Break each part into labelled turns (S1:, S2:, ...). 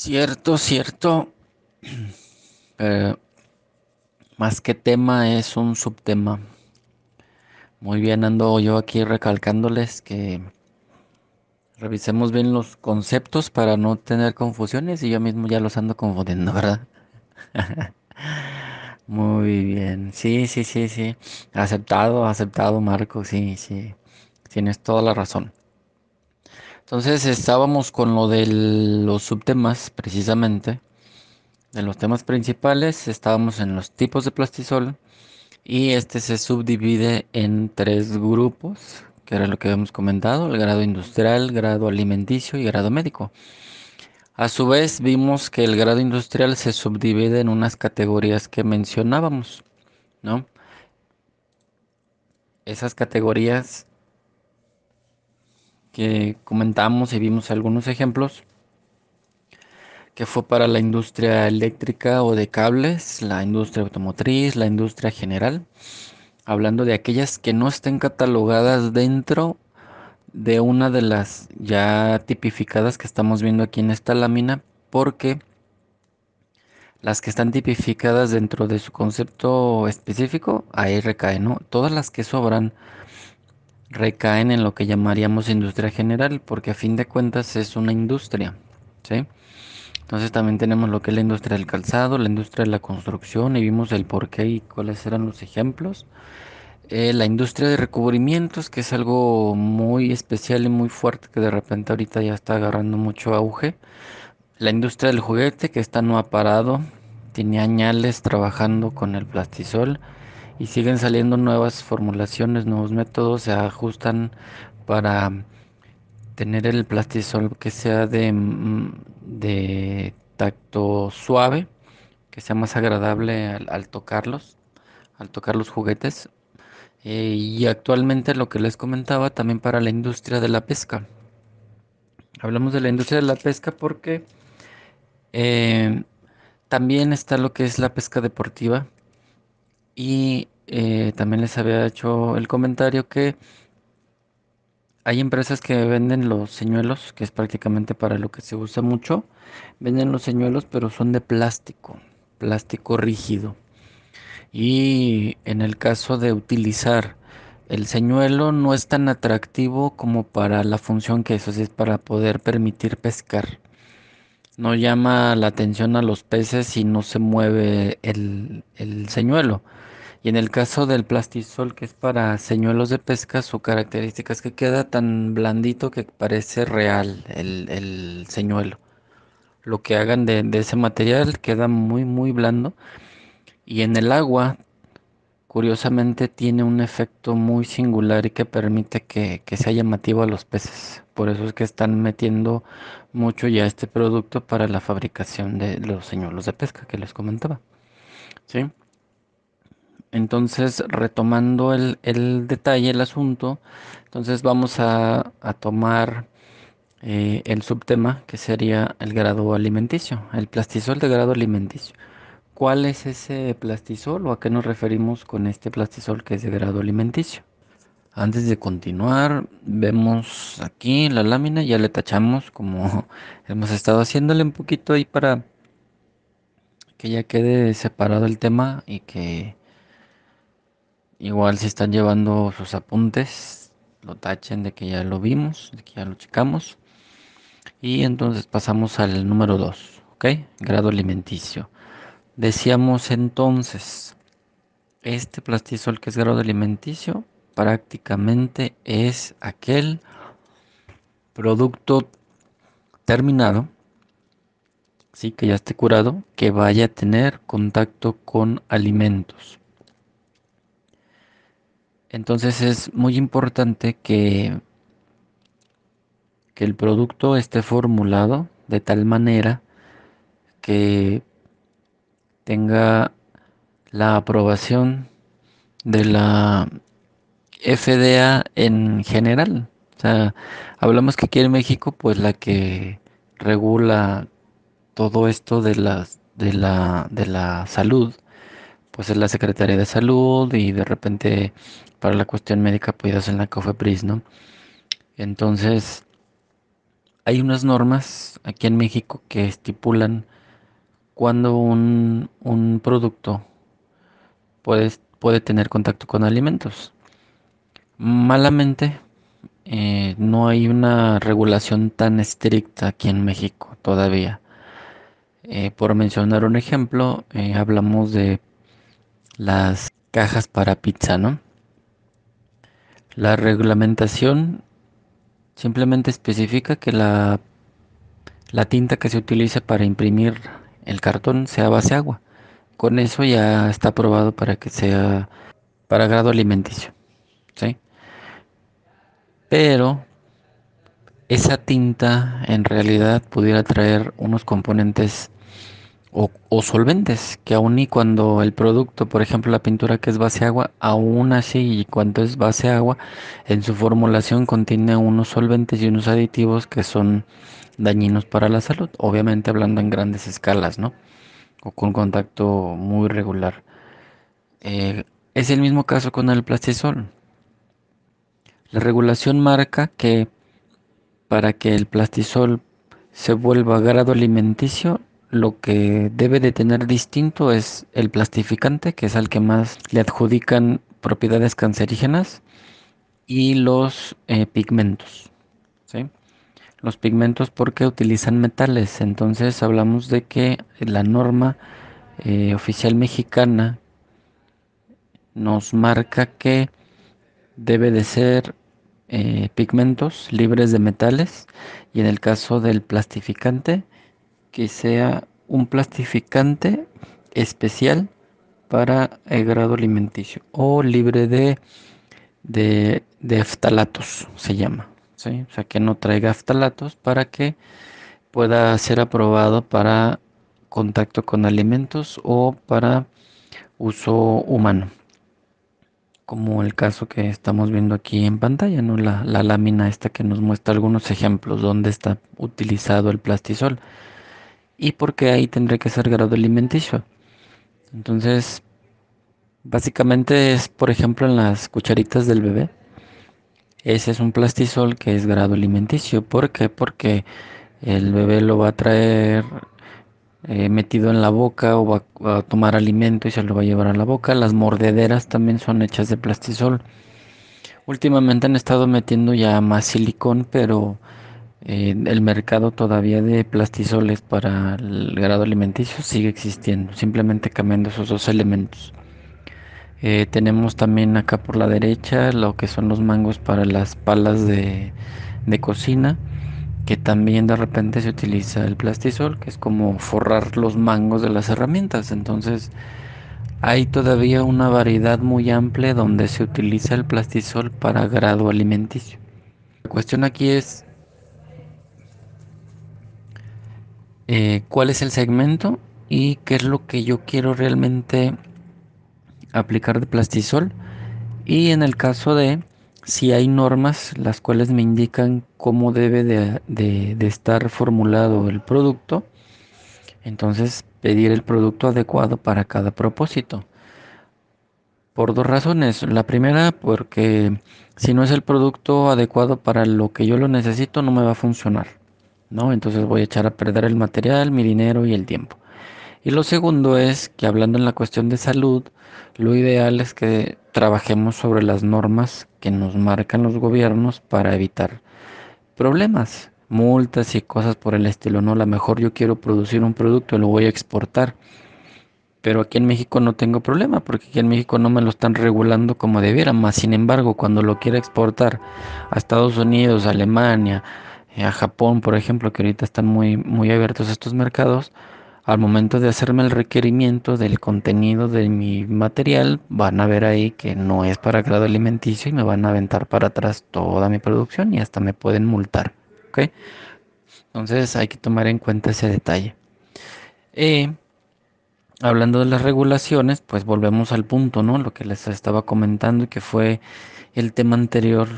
S1: Cierto, cierto. Pero más que tema es un subtema. Muy bien, ando yo aquí recalcándoles que revisemos bien los conceptos para no tener confusiones y yo mismo ya los ando confundiendo, ¿verdad? Muy bien. Sí, sí, sí, sí. Aceptado, aceptado, Marco. Sí, sí. Tienes toda la razón. Entonces estábamos con lo de los subtemas, precisamente. De los temas principales, estábamos en los tipos de plastisol. Y este se subdivide en tres grupos, que era lo que habíamos comentado: el grado industrial, grado alimenticio y grado médico. A su vez, vimos que el grado industrial se subdivide en unas categorías que mencionábamos, ¿no? Esas categorías que comentamos y vimos algunos ejemplos, que fue para la industria eléctrica o de cables, la industria automotriz, la industria general, hablando de aquellas que no estén catalogadas dentro de una de las ya tipificadas que estamos viendo aquí en esta lámina, porque las que están tipificadas dentro de su concepto específico, ahí recaen, ¿no? Todas las que sobran recaen en lo que llamaríamos industria general, porque a fin de cuentas es una industria, ¿sí? Entonces también tenemos lo que es la industria del calzado, la industria de la construcción, y vimos el por qué y cuáles eran los ejemplos. La industria de recubrimientos, que es algo muy especial y muy fuerte que de repente ahorita ya está agarrando mucho auge. La industria del juguete, que esta no ha parado, tiene añales trabajando con el plastisol y siguen saliendo nuevas formulaciones, nuevos métodos, se ajustan para tener el plastisol que sea de tacto suave, que sea más agradable al tocar los juguetes. Y actualmente lo que les comentaba también para la industria de la pesca. Hablamos de la industria de la pesca porque eh, también está lo que es la pesca deportiva y también les había hecho el comentario que hay empresas que venden los señuelos, que es prácticamente para lo que se usa mucho. Venden los señuelos, pero son de plástico, plástico rígido. Y en el caso de utilizar el señuelo no es tan atractivo como para la función que es para poder permitir pescar. No llama la atención a los peces si no se mueve el señuelo. Y en el caso del plastisol, que es para señuelos de pesca, su característica es que queda tan blandito que parece real el señuelo. Lo que hagan de ese material queda muy, muy blando. Y en el agua, curiosamente, tiene un efecto muy singular y que permite que sea llamativo a los peces. Por eso es que están metiendo mucho ya este producto para la fabricación de los señuelos de pesca que les comentaba. ¿Sí? Entonces, retomando el detalle, el asunto, entonces vamos a tomar el subtema que sería el grado alimenticio, el plastisol de grado alimenticio. ¿Cuál es ese plastisol o a qué nos referimos con este plastisol que es de grado alimenticio? Antes de continuar, vemos aquí la lámina, ya le tachamos como hemos estado haciéndole un poquito ahí para que ya quede separado el tema y que igual si están llevando sus apuntes, lo tachen de que ya lo vimos, de que ya lo checamos. Y entonces pasamos al número 2, ¿ok? Grado alimenticio. Decíamos entonces, este plastisol que es grado alimenticio prácticamente es aquel producto terminado, sí, que ya esté curado, que vaya a tener contacto con alimentos. Entonces es muy importante que el producto esté formulado de tal manera que tenga la aprobación de la FDA en general. O sea, hablamos que aquí en México, pues la que regula todo esto de la salud, pues es la Secretaría de Salud y de repente para la cuestión médica pues en la COFEPRIS, ¿no? Entonces, Hay unas normas aquí en México que estipulan cuando un producto puede tener contacto con alimentos. Malamente, no hay una regulación tan estricta aquí en México todavía. Por mencionar un ejemplo, hablamos de las cajas para pizza, ¿no? La reglamentación simplemente especifica que la tinta que se utilice para imprimir el cartón sea base agua. Con eso ya está aprobado para que sea para grado alimenticio, ¿sí? Pero esa tinta en realidad pudiera traer unos componentes o solventes que aun y cuando el producto, por ejemplo la pintura que es base agua, aún así y cuando es base agua, en su formulación contiene unos solventes y unos aditivos que son dañinos para la salud, obviamente hablando en grandes escalas, ¿no? O con contacto muy regular. Eh, es el mismo caso con el plastisol. La regulación marca que para que el plastisol se vuelva grado alimenticio, lo que debe de tener distinto es el plastificante, que es al que más le adjudican propiedades cancerígenas, y los pigmentos, ¿sí? Los pigmentos porque utilizan metales, entonces hablamos de que la norma oficial mexicana nos marca que debe de ser pigmentos libres de metales y en el caso del plastificante que sea un plastificante especial para el grado alimenticio o libre de ftalatos se llama, ¿sí? O sea que no traiga ftalatos para que pueda ser aprobado para contacto con alimentos o para uso humano, como el caso que estamos viendo aquí en pantalla, ¿no? La lámina esta que nos muestra algunos ejemplos donde está utilizado el plastisol y porque ahí tendría que ser grado alimenticio. Entonces, básicamente es, por ejemplo, en las cucharitas del bebé. Ese es un plastisol que es grado alimenticio. ¿Por qué? Porque el bebé lo va a traer metido en la boca o va a tomar alimento y se lo va a llevar a la boca. Las mordederas también son hechas de plastisol. Últimamente han estado metiendo ya más silicón, pero el mercado todavía de plastisoles para el grado alimenticio sigue existiendo, simplemente cambiando esos dos elementos. Tenemos también acá por la derecha lo que son los mangos para las palas de cocina, que también de repente se utiliza el plastisol, que es como forrar los mangos de las herramientas. Entonces hay todavía una variedad muy amplia donde se utiliza el plastisol para grado alimenticio. La cuestión aquí es cuál es el segmento y qué es lo que yo quiero realmente aplicar de plastisol. Y en el caso de si hay normas las cuales me indican cómo debe de estar formulado el producto, entonces pedir el producto adecuado para cada propósito. Por dos razones. La primera, porque si no es el producto adecuado para lo que yo lo necesito, no me va a funcionar, ¿no? Entonces voy a echar a perder el material, mi dinero y el tiempo. Y lo segundo es que hablando en la cuestión de salud, lo ideal es que trabajemos sobre las normas que nos marcan los gobiernos para evitar problemas, multas y cosas por el estilo. No, a lo mejor yo quiero producir un producto y lo voy a exportar, pero aquí en México no tengo problema porque aquí en México no me lo están regulando como debiera. Más sin embargo, cuando lo quiera exportar a Estados Unidos, a Alemania, a Japón, por ejemplo, que ahorita están muy abiertos estos mercados, al momento de hacerme el requerimiento del contenido de mi material, van a ver ahí que no es para grado alimenticio y me van a aventar para atrás toda mi producción y hasta me pueden multar. ¿Ok? Entonces hay que tomar en cuenta ese detalle. Eh, Hablando de las regulaciones, pues volvemos al punto, ¿no? Lo que les estaba comentando y que fue el tema anterior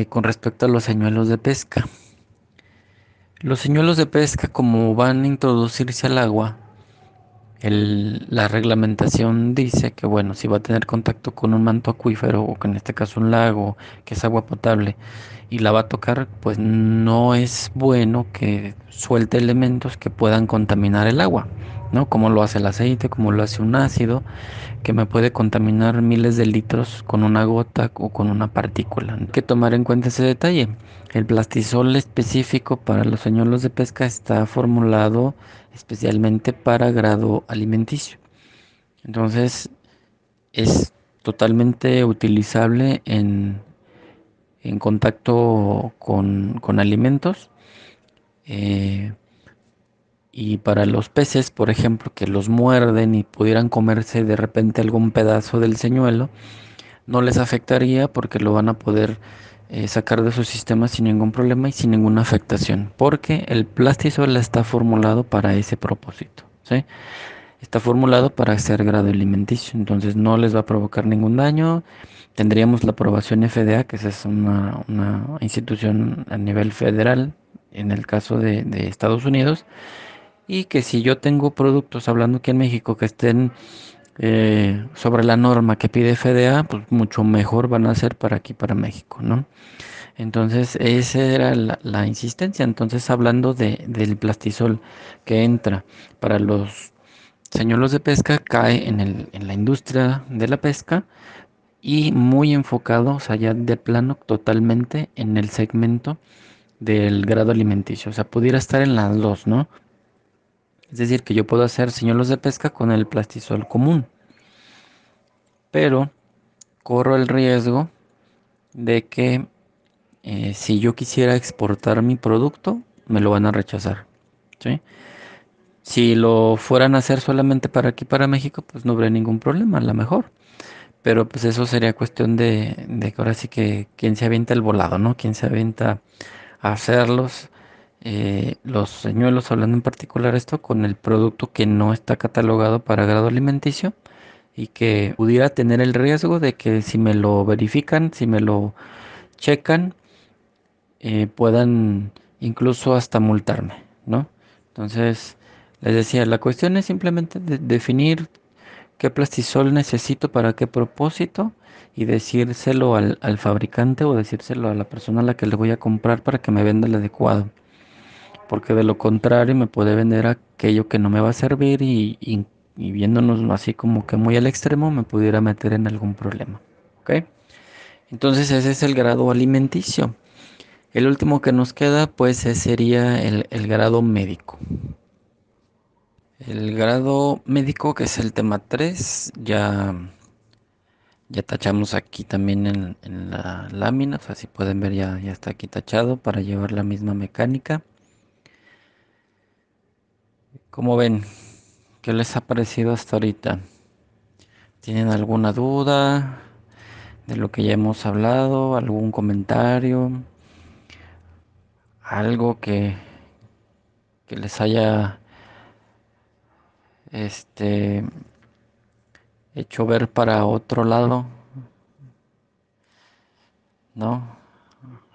S1: con respecto a los señuelos de pesca. Los señuelos de pesca, como van a introducirse al agua, La reglamentación dice que, bueno, si va a tener contacto con un manto acuífero o que en este caso un lago, que es agua potable, y la va a tocar, pues no es bueno que suelte elementos que puedan contaminar el agua, ¿no? Como lo hace el aceite, como lo hace un ácido, que me puede contaminar miles de litros con una gota o con una partícula. Hay que tomar en cuenta ese detalle. El plastisol específico para los señuelos de pesca está formulado especialmente para grado alimenticio. Entonces es totalmente utilizable en contacto con alimentos. eh, y para los peces, por ejemplo, que los muerden y pudieran comerse de repente algún pedazo del señuelo, no les afectaría porque lo van a poder sacar de su sistema sin ningún problema y sin ninguna afectación, porque el plastisol está formulado para ese propósito, ¿sí? Está formulado para ser grado alimenticio, entonces no les va a provocar ningún daño. Tendríamos la aprobación FDA, que esa es una institución a nivel federal en el caso de Estados Unidos, y que si yo tengo productos, hablando aquí en México, que estén sobre la norma que pide FDA, pues mucho mejor van a ser para aquí, para México, ¿no? Entonces, esa era la insistencia. Entonces, hablando del plastisol que entra para los señuelos de pesca, cae en la industria de la pesca y muy enfocado, o sea, ya de plano totalmente en el segmento del grado alimenticio. O sea, pudiera estar en las dos, ¿no? Es decir, que yo puedo hacer señuelos de pesca con el plastisol común, pero corro el riesgo de que si yo quisiera exportar mi producto, me lo van a rechazar, ¿sí? Si lo fueran a hacer solamente para aquí, para México, pues no habría ningún problema, a lo mejor. Pero pues eso sería cuestión de que ahora sí que quien se avienta el volado, ¿no? Quien se avienta a hacerlos, los señuelos, hablando en particular esto, con el producto que no está catalogado para grado alimenticio y que pudiera tener el riesgo de que si me lo verifican, si me lo checan, puedan incluso hasta multarme, ¿no? Entonces, les decía, la cuestión es simplemente definir qué plastisol necesito para qué propósito y decírselo al fabricante o decírselo a la persona a la que le voy a comprar para que me venda el adecuado. Porque de lo contrario me puede vender aquello que no me va a servir y viéndonos así como que muy al extremo me pudiera meter en algún problema. ¿Ok? Entonces ese es el grado alimenticio. El último que nos queda pues sería el grado médico. El grado médico, que es el tema 3 ya tachamos aquí también en la lámina, o sea, si pueden ver ya está aquí tachado para llevar la misma mecánica. ¿Cómo ven? ¿Qué les ha parecido hasta ahorita? ¿Tienen alguna duda de lo que ya hemos hablado? ¿Algún comentario? ¿Algo que les haya este, hecho ver para otro lado? ¿No?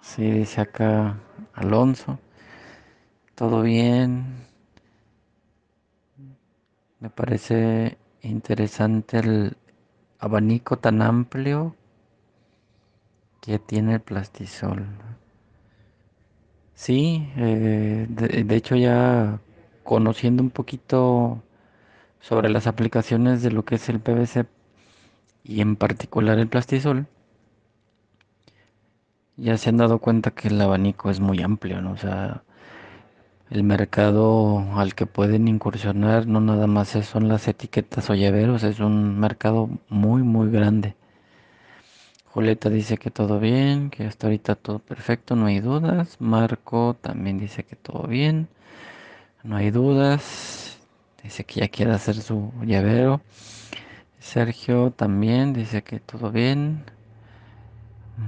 S1: Sí, dice acá Alonso. Todo bien. Me parece interesante el abanico tan amplio que tiene el plastisol. Sí, de hecho ya conociendo un poquito sobre las aplicaciones de lo que es el PVC y en particular el plastisol, ya se han dado cuenta que el abanico es muy amplio, ¿no? O sea, el mercado al que pueden incursionar no nada más son las etiquetas o llaveros, es un mercado muy muy grande. Julieta dice que todo bien, que hasta ahorita todo perfecto, no hay dudas. Marco también dice que todo bien, no hay dudas. Dice que ya quiere hacer su llavero. Sergio también dice que todo bien.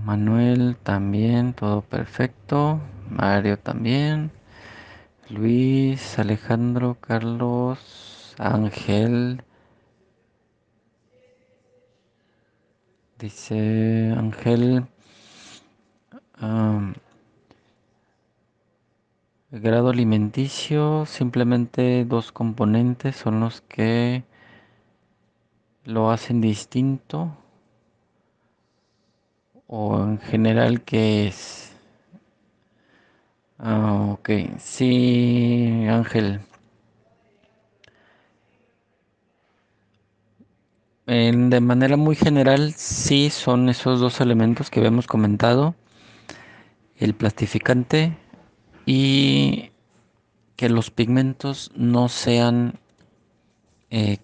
S1: Manuel también, todo perfecto. Mario también. Luis, Alejandro, Carlos, Ángel. Dice Ángel. El grado alimenticio, simplemente dos componentes son los que lo hacen distinto, o en general que es... Ok, sí, Ángel. De manera muy general, sí son esos dos elementos que habíamos comentado, el plastificante y que los pigmentos no sean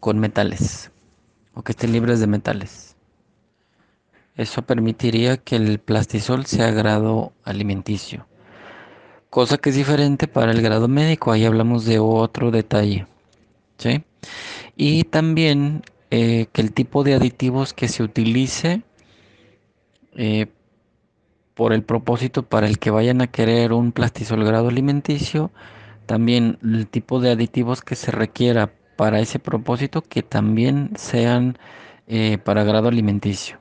S1: con metales o que estén libres de metales. Eso permitiría que el plastisol sea grado alimenticio, cosa que es diferente para el grado médico. Ahí hablamos de otro detalle, ¿sí? Y también que el tipo de aditivos que se utilice eh, por el propósito para el que vayan a querer un plastisol grado alimenticio, también el tipo de aditivos que se requiera para ese propósito que también sean para grado alimenticio.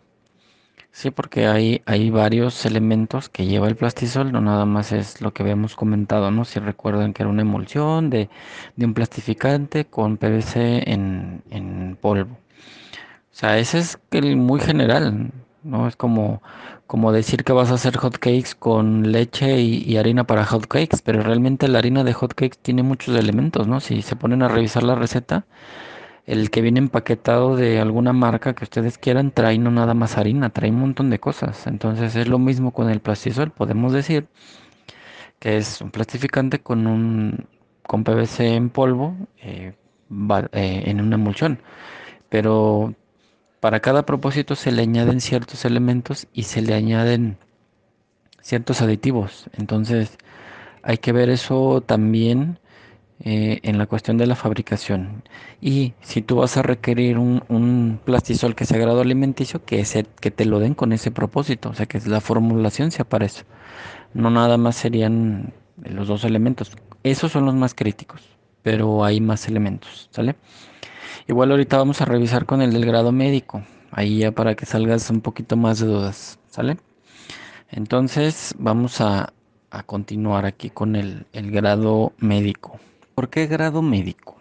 S1: Sí, porque hay varios elementos que lleva el plastisol, no nada más es lo que habíamos comentado, ¿no? Si recuerdan que era una emulsión de un plastificante con PVC en polvo. O sea, ese es el muy general, ¿no? Es como decir que vas a hacer hot cakes con leche y harina para hot cakes, pero realmente la harina de hot cakes tiene muchos elementos, ¿no? Si se ponen a revisar la receta, el que viene empaquetado de alguna marca que ustedes quieran trae no nada más harina, trae un montón de cosas. Entonces es lo mismo con el plastisol, podemos decir que es un plastificante con PVC en polvo en una emulsión, pero para cada propósito se le añaden ciertos elementos y se le añaden ciertos aditivos. Entonces hay que ver eso también en la cuestión de la fabricación. Y si tú vas a requerir un plastisol que sea grado alimenticio, que te lo den con ese propósito. O sea, que la formulación sea para eso. No nada más serían los dos elementos. Esos son los más críticos, pero hay más elementos, ¿sale? Igual ahorita vamos a revisar con el del grado médico, ahí ya para que salgas un poquito más de dudas, ¿sale? Entonces vamos a continuar aquí con el grado médico. ¿Por qué grado médico?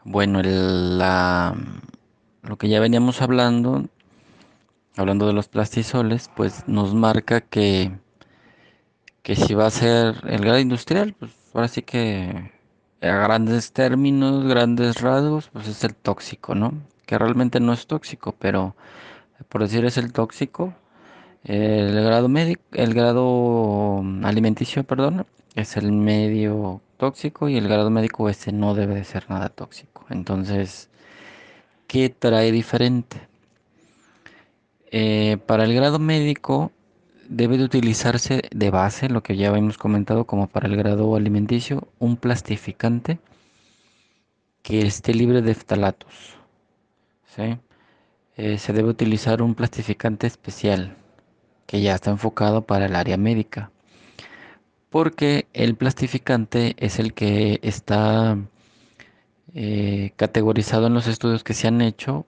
S1: Bueno, lo que ya veníamos hablando de los plastisoles, pues nos marca que si va a ser el grado industrial, pues ahora sí que a grandes términos, grandes rasgos, pues es el tóxico, ¿no? Que realmente no es tóxico, pero por decir es el tóxico. El grado médico, el grado alimenticio, perdón, es el medio tóxico y el grado médico ese no debe de ser nada tóxico. Entonces, ¿qué trae diferente? Para el grado médico debe de utilizarse de base, lo que ya habíamos comentado, como para el grado alimenticio, un plastificante que esté libre de ftalatos, ¿sí? Se debe utilizar un plastificante especial que ya está enfocado para el área médica, porque el plastificante es el que está categorizado en los estudios que se han hecho,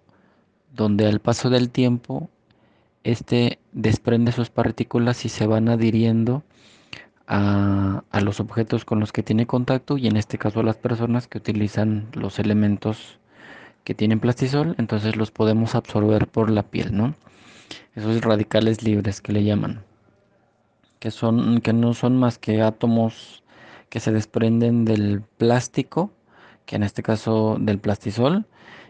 S1: donde al paso del tiempo este desprende sus partículas y se van adhiriendo a los objetos con los que tiene contacto y en este caso a las personas que utilizan los elementos que tienen plastisol, entonces los podemos absorber por la piel, ¿no? Esos radicales libres que le llaman, que no son más que átomos que se desprenden del plástico, que en este caso del plastisol,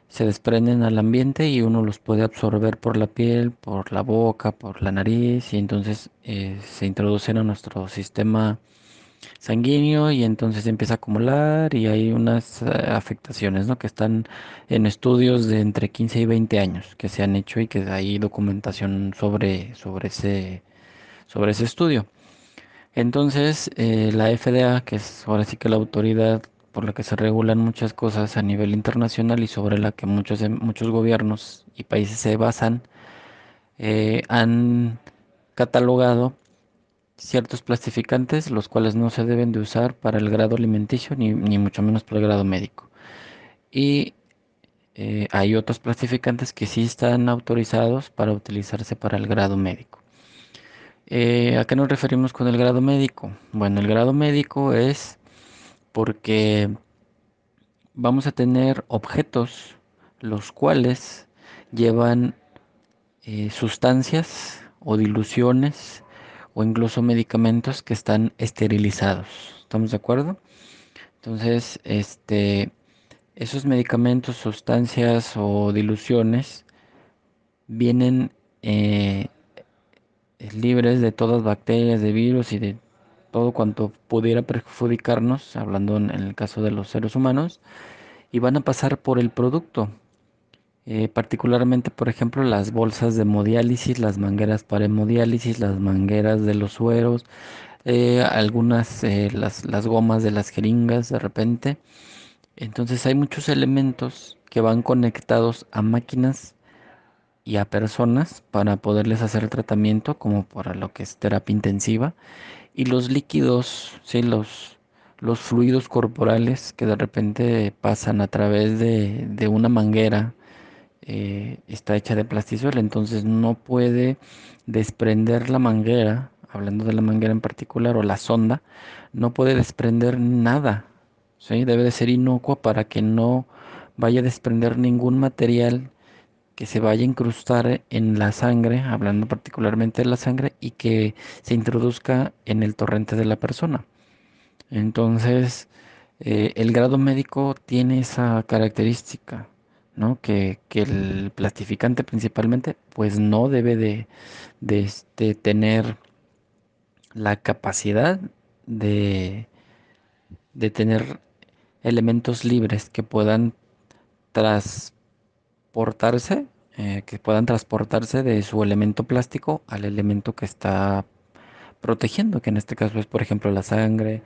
S1: se desprenden al ambiente y uno los puede absorber por la piel, por la boca, por la nariz y entonces se introducen a nuestro sistema sanguíneo y entonces empieza a acumular y hay unas afectaciones, ¿no? Que están en estudios de entre 15 y 20 años que se han hecho y que hay documentación sobre ese estudio. Entonces, la FDA, que es ahora sí que la autoridad por la que se regulan muchas cosas a nivel internacional y sobre la que muchos gobiernos y países se basan, han catalogado ciertos plastificantes, los cuales no se deben de usar para el grado alimenticio ni mucho menos para el grado médico. Y hay otros plastificantes que sí están autorizados para utilizarse para el grado médico. ¿A qué nos referimos con el grado médico? Bueno, el grado médico es porque vamos a tener objetos los cuales llevan sustancias o diluciones o incluso medicamentos que están esterilizados. ¿Estamos de acuerdo? Entonces, esos medicamentos, sustancias o diluciones vienen eh, libres de todas bacterias, de virus y de todo cuanto pudiera perjudicarnos, hablando en el caso de los seres humanos, y van a pasar por el producto. Particularmente, por ejemplo, las bolsas de hemodiálisis, las mangueras para hemodiálisis, las mangueras de los sueros, algunas, las gomas de las jeringas de repente. Entonces hay muchos elementos que van conectados a máquinas y a personas para poderles hacer tratamiento, como para lo que es terapia intensiva. Y los líquidos, sí, los fluidos corporales que de repente pasan a través de una manguera, está hecha de plastisol, entonces no puede desprender la manguera, hablando de la manguera en particular, o la sonda, no puede desprender nada, ¿sí? Debe de ser inocua para que no vaya a desprender ningún material que se vaya a incrustar en la sangre, hablando particularmente de la sangre, y que se introduzca en el torrente de la persona. Entonces, el grado médico tiene esa característica, ¿no? Que el plastificante principalmente, pues no debe de tener la capacidad de, de tener elementos libres transportarse, que puedan transportarse de su elemento plástico al elemento que está protegiendo, que en este caso es, por ejemplo, la sangre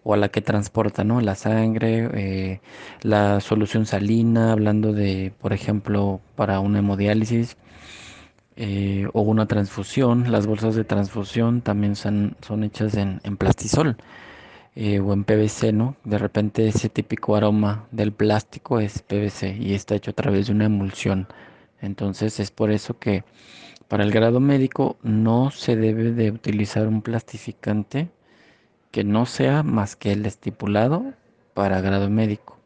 S1: o a la que transporta, ¿no? La sangre, la solución salina, hablando de, por ejemplo, para una hemodiálisis, o una transfusión. Las bolsas de transfusión también son hechas en plastisol, o en PVC, ¿no? De repente ese típico aroma del plástico es PVC y está hecho a través de una emulsión. Entonces es por eso que para el grado médico no se debe de utilizar un plastificante que no sea más que el estipulado para grado médico.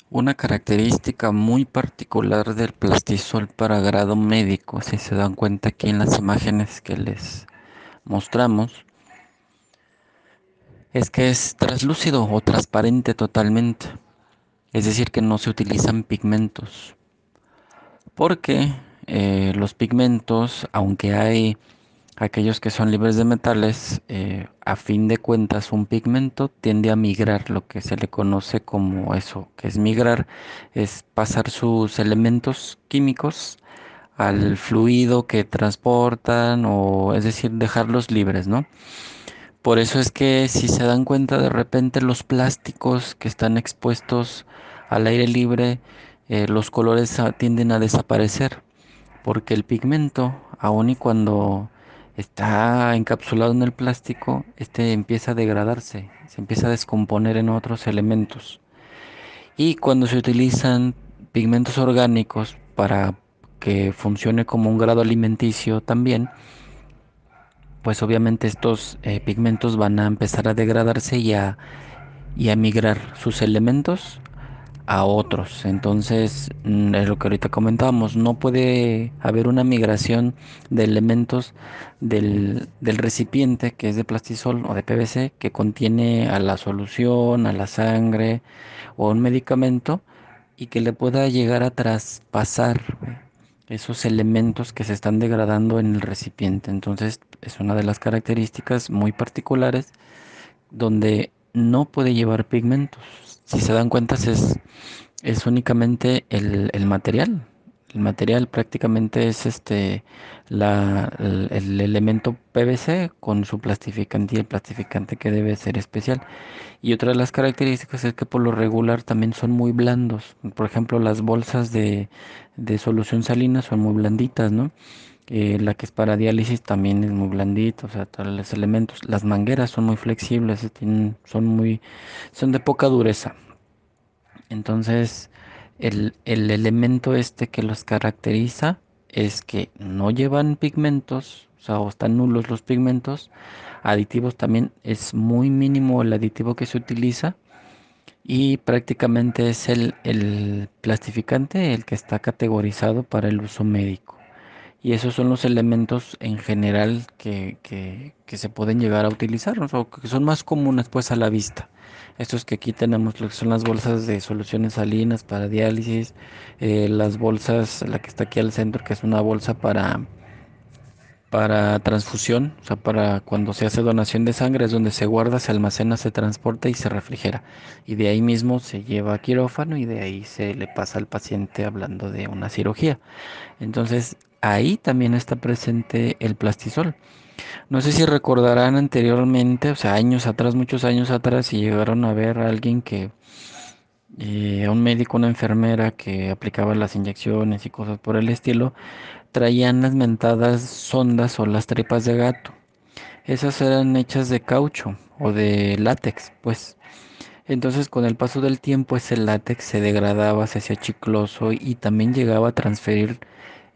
S1: Una característica muy particular del plastisol para grado médico, si se dan cuenta aquí en las imágenes que les mostramos, es que es translúcido o transparente totalmente. Es decir, que no se utilizan pigmentos. Porque los pigmentos, aunque hay aquellos que son libres de metales, a fin de cuentas un pigmento tiende a migrar, lo que se le conoce como eso, que es migrar, es pasar sus elementos químicos al fluido que transportan, o es decir, dejarlos libres, ¿no? Por eso es que si se dan cuenta de repente los plásticos que están expuestos al aire libre, los colores tienden a desaparecer, porque el pigmento, aun y cuando está encapsulado en el plástico, este empieza a degradarse, se empieza a descomponer en otros elementos. Y cuando se utilizan pigmentos orgánicos para que funcione como un grado alimenticio también, pues obviamente estos pigmentos van a empezar a degradarse y a migrar sus elementos a otros. Entonces, es lo que ahorita comentábamos, no puede haber una migración de elementos del recipiente que es de plastisol o de PVC que contiene a la solución, a la sangre o un medicamento, y que le pueda llegar a traspasar esos elementos que se están degradando en el recipiente. Entonces, es una de las características muy particulares donde no puede llevar pigmentos. Si se dan cuenta, es únicamente el material. El material prácticamente es el elemento PVC con su plastificante, y el plastificante que debe ser especial. Y otra de las características es que por lo regular también son muy blandos. Por ejemplo, las bolsas de solución salina son muy blanditas, ¿no? La que es para diálisis también es muy blandita, o sea, todos los elementos. Las mangueras son muy flexibles, son de poca dureza. Entonces, el elemento este que los caracteriza es que no llevan pigmentos, sea, o están nulos los pigmentos. Aditivos también es muy mínimo el aditivo que se utiliza y prácticamente es el plastificante el que está categorizado para el uso médico. Y esos son los elementos en general que se pueden llegar a utilizar, ¿no? O que son más comunes pues a la vista. Estos que aquí tenemos, lo que son las bolsas de soluciones salinas para diálisis, las bolsas, la que está aquí al centro, que es una bolsa para transfusión, o sea, para cuando se hace donación de sangre, es donde se guarda, se almacena, se transporta y se refrigera. Y de ahí mismo se lleva a quirófano y de ahí se le pasa al paciente hablando de una cirugía. Entonces, ahí también está presente el plastisol. No sé si recordarán anteriormente, o sea, años atrás, muchos años atrás, si llegaron a ver a alguien a un médico, una enfermera que aplicaba las inyecciones y cosas por el estilo, traían las mentadas sondas o las tripas de gato. Esas eran hechas de caucho o de látex, pues. Entonces, con el paso del tiempo, ese látex se degradaba, se hacía chicloso y también llegaba a transferir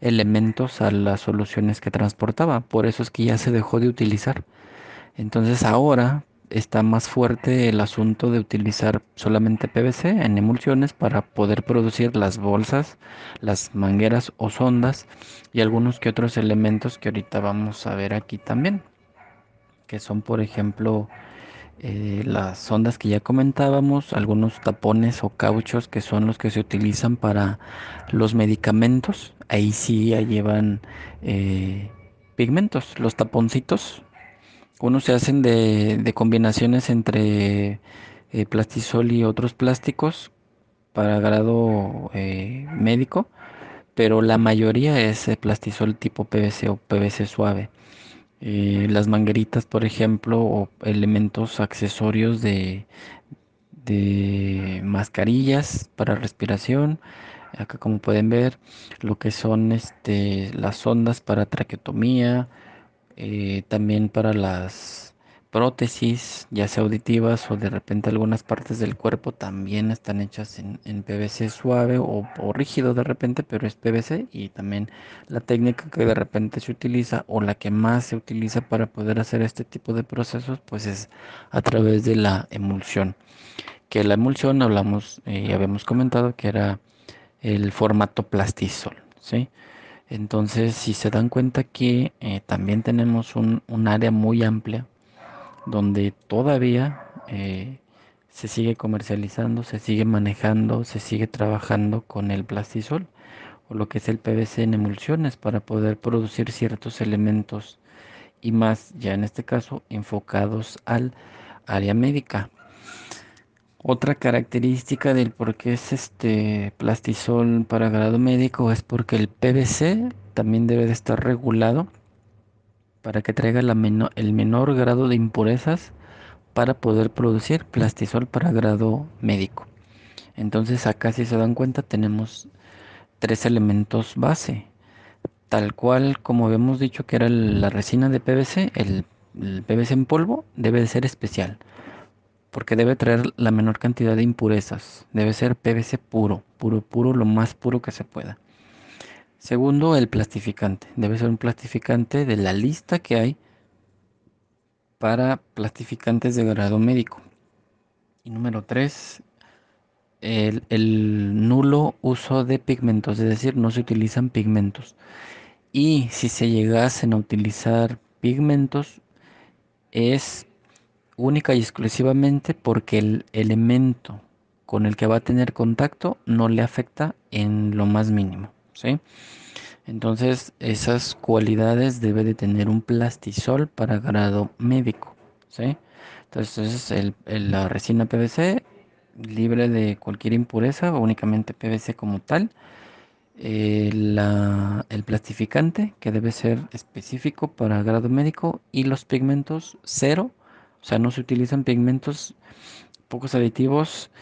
S1: elementos a las soluciones que transportaba. Por eso es que ya se dejó de utilizar. Entonces, ahora está más fuerte el asunto de utilizar solamente PVC en emulsiones para poder producir las bolsas, las mangueras o sondas y algunos que otros elementos que ahorita vamos a ver aquí también, que son, por ejemplo, las sondas que ya comentábamos, algunos tapones o cauchos que son los que se utilizan para los medicamentos. Ahí sí ya llevan pigmentos. Los taponcitos, unos se hacen de combinaciones entre plastisol y otros plásticos para grado médico, pero la mayoría es plastisol tipo PVC o PVC suave. Las mangueritas, por ejemplo, o elementos accesorios de mascarillas para respiración. Acá como pueden ver, lo que son las sondas para traqueotomía, también para las prótesis, ya sea auditivas o de repente algunas partes del cuerpo también están hechas en PVC suave o rígido de repente, pero es PVC. Y también la técnica que de repente se utiliza o la que más se utiliza para poder hacer este tipo de procesos, pues es a través de la emulsión. Que la emulsión hablamos, habíamos comentado que era el formato plastisol, ¿sí? Entonces, si se dan cuenta que también tenemos un área muy amplia donde todavía se sigue comercializando, se sigue manejando, se sigue trabajando con el plastisol o lo que es el PVC en emulsiones para poder producir ciertos elementos y más, ya en este caso, enfocados al área médica. Otra característica del por qué es este plastisol para grado médico es porque el PVC también debe de estar regulado para que traiga el menor grado de impurezas para poder producir plastisol para grado médico. Entonces acá si se dan cuenta tenemos tres elementos base, tal cual como habíamos dicho que era la resina de PVC, el PVC en polvo debe de ser especial porque debe traer la menor cantidad de impurezas. Debe ser PVC puro, puro, puro, lo más puro que se pueda. Segundo, el plastificante. Debe ser un plastificante de la lista que hay para plastificantes de grado médico. Y número tres, el nulo uso de pigmentos, es decir, no se utilizan pigmentos. Y si se llegasen a utilizar pigmentos, es única y exclusivamente porque el elemento con el que va a tener contacto no le afecta en lo más mínimo, ¿sí? Entonces, esas cualidades debe de tener un plastisol para grado médico, ¿sí? Entonces, la resina PVC libre de cualquier impureza, o únicamente PVC como tal. El plastificante, que debe ser específico para grado médico, y los pigmentos cero, o sea, no se utilizan pigmentos, pocos aditivos,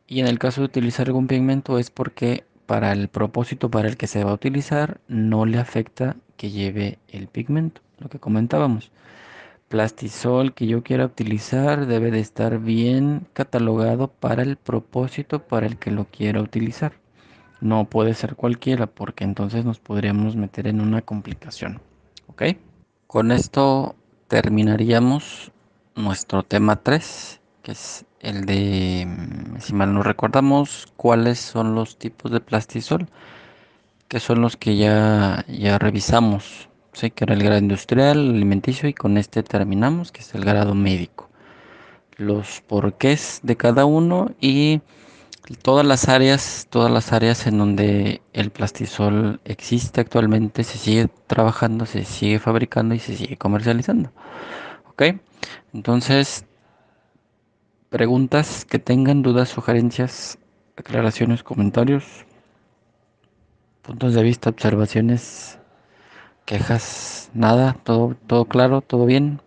S1: y en el caso de utilizar algún pigmento es porque para el propósito para el que se va a utilizar no le afecta que lleve el pigmento, lo que comentábamos. Plastisol que yo quiera utilizar debe de estar bien catalogado para el propósito para el que lo quiera utilizar. No puede ser cualquiera porque entonces nos podríamos meter en una complicación. ¿Ok? Con esto terminaríamos nuestro tema 3, que es el de, si mal no recordamos, cuáles son los tipos de plastisol, que son los que ya revisamos. Sí, que era el grado industrial, alimenticio, y con este terminamos, que es el grado médico. Los porqués de cada uno y todas las áreas en donde el plastisol existe actualmente, se sigue trabajando, se sigue fabricando y se sigue comercializando. ¿Ok? Entonces, preguntas que tengan, dudas, sugerencias, aclaraciones, comentarios, puntos de vista, observaciones, quejas, nada, todo claro, todo bien.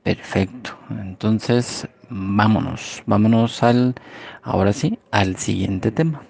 S1: Perfecto. Entonces, vámonos ahora sí, al siguiente tema.